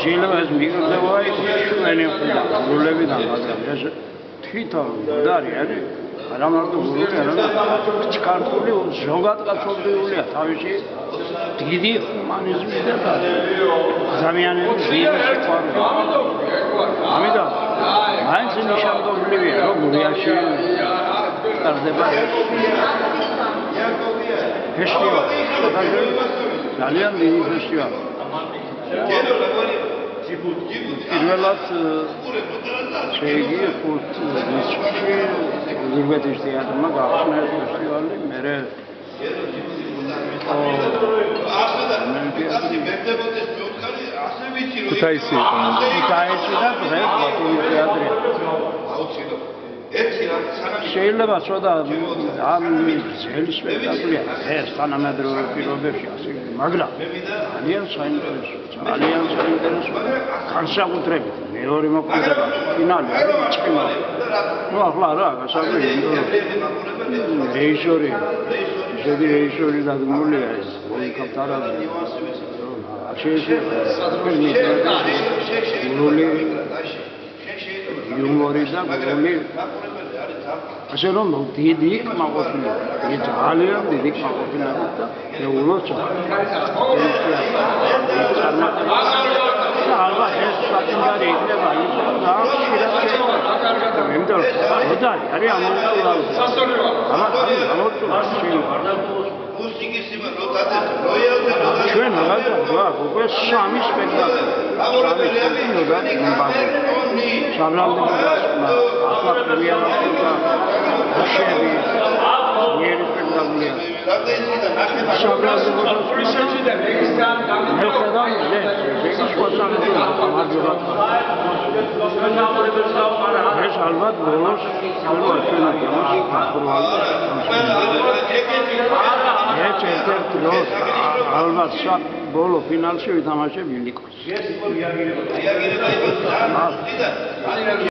შეიძლება ეს მიგრძევა იყოს ჩვენი გულებიდან, მაგრამ ეს თვითონ მდარი არის, არა მარტო გული, არამედ ქართული ზოგად კაცობრიულია თავისი დიდი ჰუმანიზმის და ადამიანების დიდი სიყვარული. ამიტომ მაინც ნიშანდობლივია, რომ გურიაში ტარდება ფესტივალი, ძალიან დიდი ფესტივალი. პირველად შეიძლება უზურგეთის თეატრმა გაახსნა ეს ფესტივალი, მერე ქუთაისი და დღეს ბათუმის თეატრი. შეიძლება ცოტა ამ ძველი სპექტაკლია ეს თანამედროვე პირობებში ასე, მაგრამ ძალიან საინტერესო განსაკუთრებით მეორე მოქმედება ფინალი არის ჭკიმალი. ნუ ახლა რა გასაკვირია, რეჟისორი დადგმულია ეს მოიქავთარაძე. იუმორი და გული ასე რომ დიდი კმაყოფილია, ძალიან დიდი კმაყოფილია და მეულოც ალბათ ეს საკუთარი იქნება ის და ხშირად შეიძლება იმიტომ რომ არის ამოწურალ ჩვენ მაგალითად უკვე 3 სპექტაკლი ალბათ ბოლო ფინალში ვითამაშებ ილიკოს.